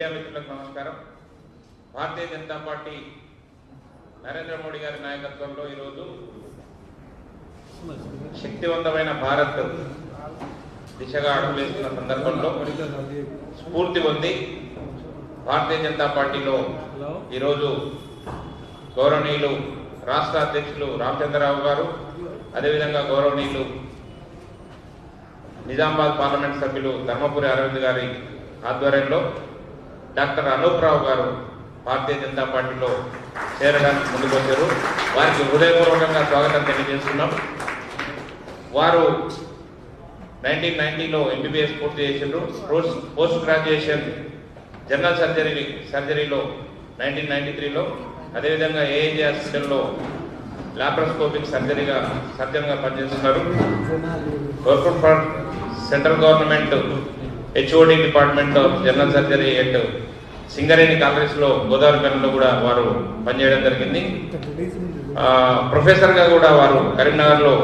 మిత్రులకు నమస్కారం. భారతీయ జనతా పార్టీ నరేంద్ర మోడీ గారి నాయకత్వంలో ఈరోజు శక్తివంతమైన భారత్ దిశగా అడుగులేస్తున్న సందర్భంలో స్ఫూర్తి పొంది భారతీయ జనతా పార్టీలో ఈరోజు గౌరవనీయులు రాష్ట్ర అధ్యక్షులు రామచంద్రరావు గారు, అదేవిధంగా గౌరవనీయులు నిజామాబాద్ పార్లమెంట్ సభ్యులు ధర్మపురి అరవింద్ గారి ఆధ్వర్యంలో డాక్టర్ అనూప్ రావు గారు భారతీయ జనతా పార్టీలో చేరడానికి ముందుకొచ్చారు. వారికి హృదయపూర్వకంగా స్వాగతం తెలియజేస్తున్నాం. వారు 1990లో ఎంబీబీఎస్ పూర్తి చేసిండ్రు. పోస్ట్ గ్రాడ్యుయేషన్ జనరల్ సర్జరీలో 1993లో, అదేవిధంగా ఏఏజీ హాస్పిటల్లో లాప్రోస్కోపిక్ సర్జన్గా పనిచేస్తున్నారు. Work for central government HOD department of general surgery at Singareni కాంగ్రెస్లో గోదావరిలో కూడా వారు పనిచేయడం జరిగింది. ప్రొఫెసర్గా కూడా వారు కరీంనగర్లో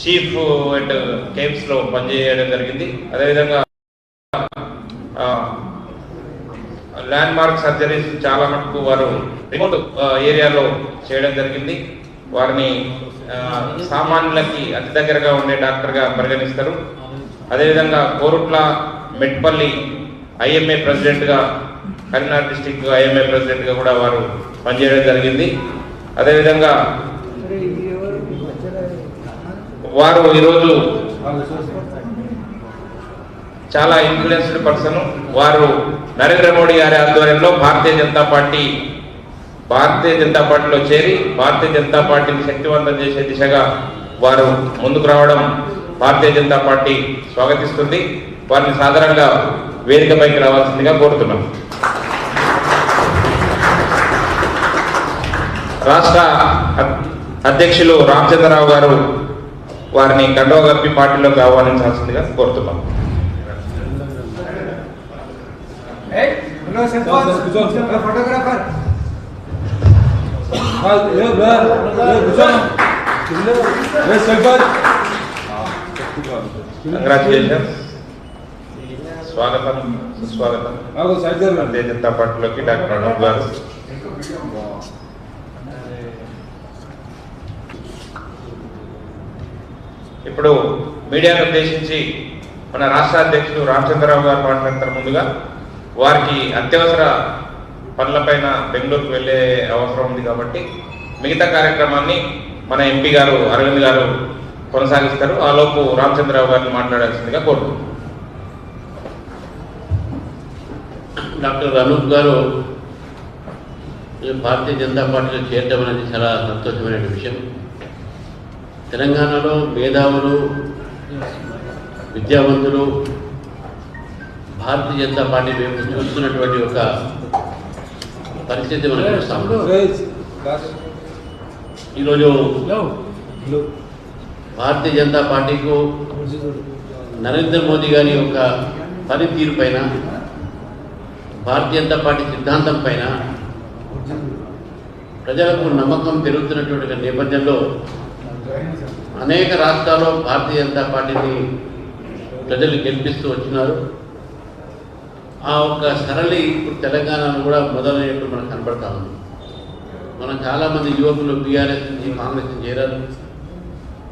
చీఫ్ ఎట్ కేమ్స్లో పనిచేయడం జరిగింది. అదేవిధంగా ల్యాండ్ మార్క్ సర్జరీస్ చాలా మటుకు వారు రిమోట్ ఏరియాలో చేయడం జరిగింది. వారిని సామాన్యులకి అతి దగ్గరగా ఉండే డాక్టర్గా పరిగణిస్తారు. అదేవిధంగా కోరుట్ల మెట్పల్లి ఐఎంఏ ప్రెసిడెంట్గా, కరీంనగర్ డిస్టిక్ ఐఎంఏ ప్రెసిడెంట్గా కూడా వారు పనిచేయడం జరిగింది. అదేవిధంగా వారు ఈరోజు చాలా ఇన్ఫ్లుయెన్స్డ్ పర్సన్. వారు నరేంద్ర మోడీ గారి ఆధ్వర్యంలో భారతీయ జనతా పార్టీలో చేరి భారతీయ జనతా పార్టీని శక్తివంతం చేసే దిశగా వారు ముందుకు రావడం భారతీయ జనతా పార్టీ స్వాగతిస్తుంది. వారిని సాధారణంగా వేదికపైకి రావాల్సిందిగా కోరుతున్నాం. రాష్ట్ర అధ్యక్షులు రామచంద్రరావు గారు వారిని కండువా కప్పి పార్టీలోకి ఆహ్వానించాల్సిందిగా కోరుతున్నాం. కంగ్రాచులేషన్స్, స్వాగతం సుస్వాగతం భారతీయ జనతా పార్టీలోకి డాక్టర్ అనూప్ గారు. ఇప్పుడు మీడియాను ఉద్దేశించి మన రాష్ట్ర అధ్యక్షులు రామచంద్రరావు గారు మాట్లాడతారు. ముందుగా వారికి అత్యవసర పనులపైన బెంగళూరుకు వెళ్ళే అవసరం ఉంది కాబట్టి మిగతా కార్యక్రమాన్ని మన ఎంపీ గారు అరవింద్ గారు కొనసాగిస్తారు. ఆలోపు రామచంద్రరావు గారిని మాట్లాడాల్సిందిగా కోరుతున్నాను. డాక్టర్ అనూప్ గారు భారతీయ జనతా పార్టీలో చేరడం అనేది చాలా సంతోషమైన విషయం. తెలంగాణలో మేధావులు, విద్యావంతులు భారతీయ జనతా పార్టీ వైపు చూస్తున్నటువంటి ఒక పరిస్థితి మనం చూస్తాము. ఈరోజు భారతీయ జనతా పార్టీకు నరేంద్ర మోదీ గారి యొక్క పనితీరు పైన, భారతీయ జనతా పార్టీ సిద్ధాంతం పైన ప్రజలకు నమ్మకం పెరుగుతున్నటువంటి నేపథ్యంలో అనేక రాష్ట్రాల్లో భారతీయ జనతా పార్టీని ప్రజలు గెలిపిస్తూ వచ్చినారు. ఆ ఒక్క సరళి ఇప్పుడు తెలంగాణలో కూడా మొదలైనట్టు మనకు కనబడతా ఉంది. మనం చాలామంది యువకులు బీఆర్ఎస్ నుంచి కాంగ్రెస్ నుంచి చేరారు.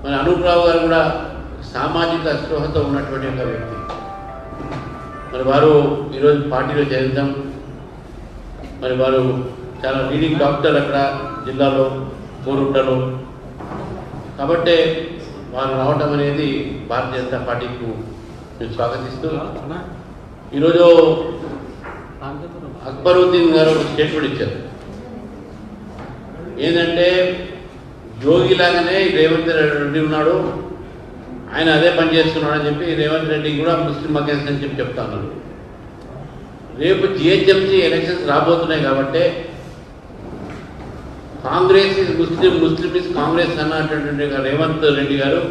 మన అనూప్ రావు గారు కూడా సామాజిక స్పృహతో ఉన్నటువంటి ఒక వ్యక్తి. మరి వారు ఈరోజు పార్టీలో చేరుతాం. మరి వారు చాలా లీడింగ్ డాక్టర్ అక్కడ జిల్లాలో, కోరుట్టలో. కాబట్టి వారు రావటం అనేది భారతీయ జనతా పార్టీకు నేను స్వాగతిస్తూ, ఈరోజు అక్బరుద్దీన్ గారు ఒక స్టేట్మెంట్ ఇచ్చారు. ఏంటంటే యోగిలాగానే రేవంత్ రెడ్డి ఉన్నాడు, ఆయన అదే పని చేస్తున్నాడు అని చెప్పి రేవంత్ రెడ్డి కూడా ముస్లిం అగెన్స్ట్ అని చెప్పి చెప్తా ఉన్నాడు. రేపు జిహెచ్ఎంసీ ఎలక్షన్స్ రాబోతున్నాయి కాబట్టి Congress is Muslim, Muslim is Congress అన్నటువంటి రేవంత్ రెడ్డి గారు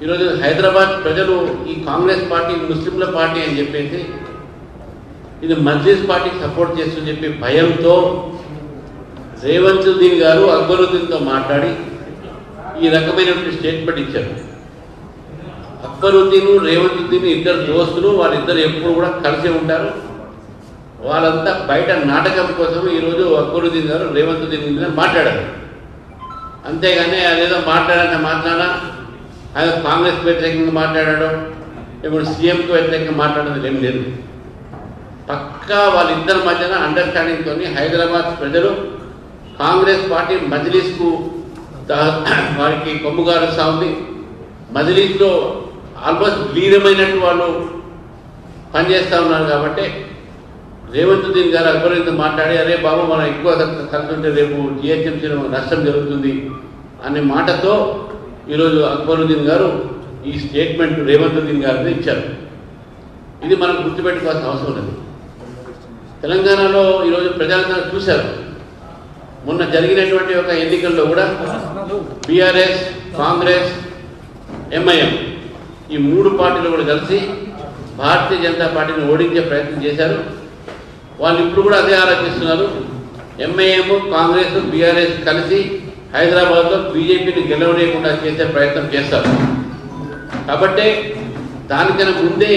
ఈరోజు హైదరాబాద్ ప్రజలు ఈ కాంగ్రెస్ పార్టీ ముస్లింల పార్టీ అని చెప్పేసి ఇది మజ్లిస్ పార్టీకి సపోర్ట్ చేస్తుందని చెప్పి భయంతో రేవంత్ రెడ్డి గారు అక్బరుద్దీన్తో మాట్లాడి ఈ రకమైనటువంటి స్టేట్మెంట్ ఇచ్చారు. అక్బరుద్దీన్ రేవంత్ రెడ్డిని ఇద్దరు దోస్తులు, వాళ్ళిద్దరు ఎప్పుడు కూడా కలిసి ఉంటారు. వాళ్ళంతా బయట నాటకం కోసం ఈరోజు అక్బరుద్దీన్ గారు రేవంతుద్దీన్ మీద మాట్లాడారు. అంతేగాని అదేదో మాట్లాడంటే మాట్లాడా ఆయన కాంగ్రెస్ వ్యతిరేకంగా మాట్లాడాడు, ఇప్పుడు సీఎంకి వ్యతిరేకంగా మాట్లాడేది ఏం లేదు. పక్కా వాళ్ళిద్దరి మధ్యన అండర్స్టాండింగ్తో హైదరాబాద్ ప్రజలు కాంగ్రెస్ పార్టీ మజ్లిస్కు వారికి కొమ్ముగారుస్తూ ఉంది. మజ్లిస్లో ఆల్మోస్ట్ లీనమైనట్టు వాళ్ళు పనిచేస్తూ ఉన్నారు. కాబట్టి రేవంతుద్దీన్ గారు అక్బరుద్దీన్ మాట్లాడి అరే బాబు మనం ఎక్కువ కలుతుంటే రేపు జిహెచ్ఎంసీలో నష్టం జరుగుతుంది అనే మాటతో ఈరోజు అక్బరుద్దీన్ గారు ఈ స్టేట్మెంట్ రేవంతుద్దీన్ గారిని ఇచ్చారు. ఇది మనం గుర్తుపెట్టుకోవాల్సిన అవసరం లేదు. తెలంగాణలో ఈరోజు ప్రజలందరూ చూశారు. మొన్న జరిగినటువంటి ఒక ఎన్నికల్లో కూడా బీఆర్ఎస్, కాంగ్రెస్, ఎంఐఎం ఈ మూడు పార్టీలు కూడా కలిసి భారతీయ జనతా పార్టీని ఓడించే ప్రయత్నం చేశారు. వాళ్ళు ఇప్పుడు కూడా అదే ఆలోచిస్తున్నారు. ఎంఐఎం, కాంగ్రెస్, బీఆర్ఎస్ కలిసి హైదరాబాద్లో బీజేపీని గెలవలేకుండా చేసే ప్రయత్నం చేస్తారు. కాబట్టి దానికన్నా ముందే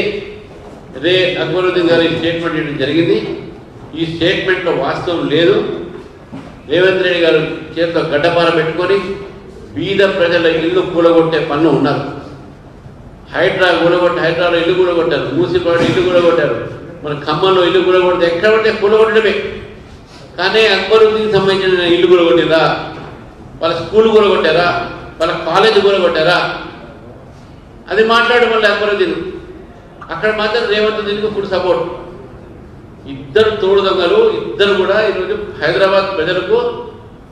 అక్బరుద్దీన్ గారు ఈ స్టేట్మెంట్ ఇవ్వడం జరిగింది. ఈ స్టేట్మెంట్లో వాస్తవం లేదు. రేవంత్ రెడ్డి గారు చేతిలో గడ్డపార పెట్టుకొని బీద ప్రజల ఇల్లు కూలగొట్టే పనులు ఉన్నారు. హైదరాలో ఇల్లు కూలగొట్టారు, మూసిపాడు ఇల్లు కూలగొట్టారు, మన ఖమ్మంలో ఇల్లు కూలగొడితే ఎక్కడ పడితే కూలగొట్టడమే. కానీ అక్బరుద్దీన్ సంబంధించిన ఇల్లు కూలగొట్టారా, వాళ్ళ స్కూల్ కూలగొట్టారా, వాళ్ళ కాలేజ్ కూలగొట్టారా, అది మాట్లాడడం వల్ల అక్బరుద్దీన్ అక్కడ మాత్రం రేవంతుద్దీన్కి ఫుల్ సపోర్ట్. ఇద్దరు తోడు దొంగలు, ఇద్దరు కూడా ఈరోజు హైదరాబాద్ ప్రజలకు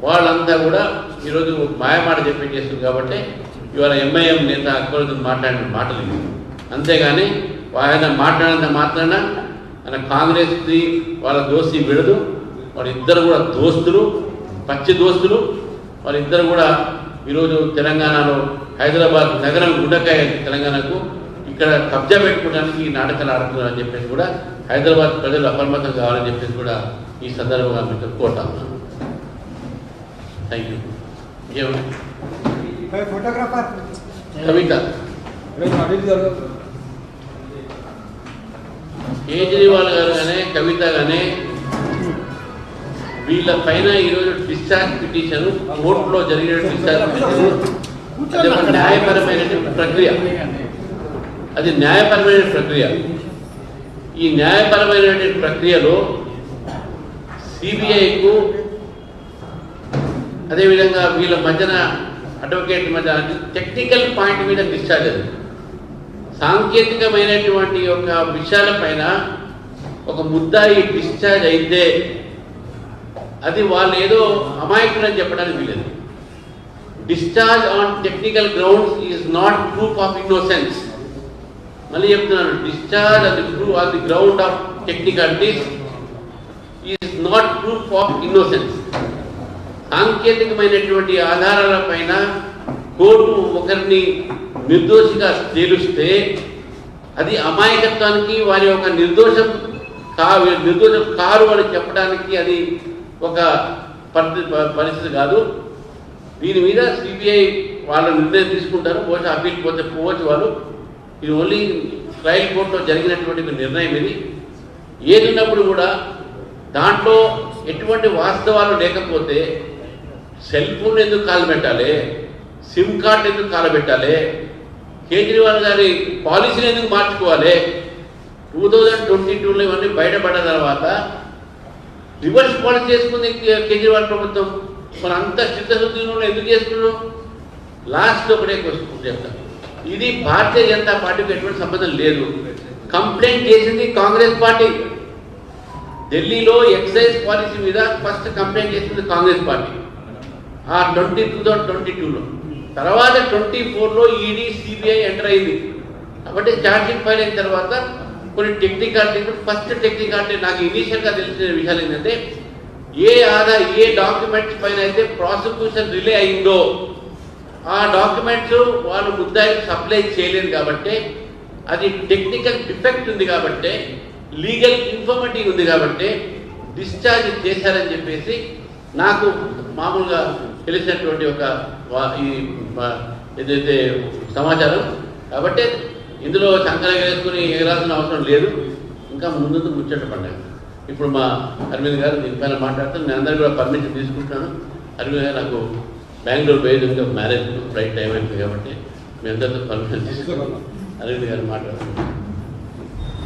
వాళ్ళంతా కూడా ఈరోజు మాయమాట చెప్పేస్తుంది. కాబట్టి ఇవాళ ఎంఐఎం నేత అక్బరుద్దీన్ మాట్లాడిన మాటలు ఇవి. అంతేగాని ఆయన మాట్లాడినంత మాత్రాన ఆయన కాంగ్రెస్కి వాళ్ళ దోస్తీ విడదు. వాళ్ళిద్దరు కూడా దోస్తులు, పచ్చి దోస్తులు. వాళ్ళిద్దరు కూడా ఈరోజు తెలంగాణలో హైదరాబాద్ నగరం గుండెకాయ తెలంగాణకు ఇక్కడ కబ్జా పెట్టుకోవడానికి ఈ నాటకాలు ఆడుతున్నారని చెప్పేసి కూడా హైదరాబాద్ ప్రజలు అప్రమత్తం కావాలని చెప్పేసి కూడా ఈ సందర్భంగా మీకు కోరుతా ఉన్నాను. Thank you. కవిత కేజ్రీవాల్ గారు కానీ కవిత కానీ వీళ్ళ పైన ఈరోజు డిశ్చార్జ్ పిటిషన్ కోర్టులో జరిగిన డిశ్చార్జ్ పిటిషన్ అది ఒక న్యాయపరమైన ప్రక్రియ. అది న్యాయపరమైన ప్రక్రియ. ఈ న్యాయపరమైన ప్రక్రియలో సిబిఐకు అదేవిధంగా వీళ్ళ మధ్యన అడ్వకేట్ మధ్య టెక్నికల్ పాయింట్ మీద డిశ్చార్జ్ అది సాంకేతికమైనటువంటి ఒక విషయాల పైన ఒక ముద్దాయి డిశ్చార్జ్ అయితే అది వాళ్ళు ఏదో అమాయకులని చెప్పడానికి వీలేదు. Discharge on technical grounds is not proof of innocence. మళ్ళీ చెప్తున్నాను, డిశ్చార్జ్ అది proof on the ground of technicalities is not proof of innocence. సాంకేతికమైనటువంటి ఆధారాల పైన కోర్టు ఒకరిని నిర్దోషిగా తేలుస్తే అది అమాయకత్వానికి వారి యొక్క నిర్దోషం కారు అని చెప్పడానికి అది ఒక పరిస్థితి కాదు. దీని మీద సిబిఐ వాళ్ళ నిర్ణయం తీసుకుంటారు. బహుశా అప్పీల్ పోతే పోవచ్చు వాళ్ళు. ఇది ఓన్లీ ట్రయల్ కోర్టులో జరిగినటువంటి నిర్ణయం. ఇది ఏదున్నప్పుడు కూడా దాంట్లో ఎటువంటి వాస్తవాలు లేకపోతే సెల్ ఫోన్ ఎందుకు కాలు పెట్టాలి, సిమ్ కార్డు ఎందుకు కాలు పెట్టాలి, కేజ్రీవాల్ గారి పాలసీని ఎందుకు మార్చుకోవాలి. 2022లో ఇవన్నీ బయటపడ్డ తర్వాత రివర్స్ పాలసీ చేసుకుంది కేజ్రీవాల్ ప్రభుత్వం. మరి అంత చిత్తశుద్ధిలో ఎందుకు చేసుకున్నాం? లాస్ట్ ఒకటే క్వశ్చన్ చెప్తాను. ఇది భారతీయ జనతా పార్టీకి ఎటువంటి సంబంధం లేదు. కంప్లైంట్ చేసింది కాంగ్రెస్ పార్టీ. ఢిల్లీలో ఎక్సైజ్ పాలసీ మీద ఫస్ట్ కంప్లైంట్ చేసింది కాంగ్రెస్ పార్టీ ఆ 2022లో. తర్వాత 24లో ఈడీ సిబిఐ ఎంటర్ అయింది. కాబట్టి ఛార్జ్షీట్ ఫైల్ అయిన తర్వాత కొన్ని టెక్నికాలిటీస్, ఫస్ట్ టెక్నికాలిటీ నాకు ఇనీషియల్గా తెలిసిన విషయాలు ఏంటంటే ఏ డాక్యుమెంట్స్ పైన అయితే ప్రాసిక్యూషన్ రిలే అయిందో ఆ డాక్యుమెంట్స్ వాళ్ళు ముద్దాయికి సప్లై చేయలేదు. కాబట్టి అది టెక్నికల్ డిఫెక్ట్ ఉంది, కాబట్టి లీగల్ ఇన్ఫర్మిటీ ఉంది, కాబట్టి డిశ్చార్జ్ చేశారని చెప్పేసి నాకు మామూలుగా తెలిసినటువంటి ఒక ఏదైతే సమాచారం. కాబట్టి ఇందులో సంకలనం వేసుకుని ఎగరాల్సిన అవసరం లేదు. ఇంకా ముందు ముచ్చట పడ్డాయి. ఇప్పుడు మా అరవింద్ గారు దీనిపైన మాట్లాడుతాను. నేను అందరికీ కూడా పర్మిషన్ తీసుకుంటున్నాను. అరవింద్ గారు నాకు బెంగళూరు పోయేది మ్యారేజ్ ఫ్లైట్ టైం అవుతుంది కాబట్టి మీ అందరితో పర్మిషన్ తీసుకున్నాను. అరవింద్ గారు మాట్లాడుతున్నాను.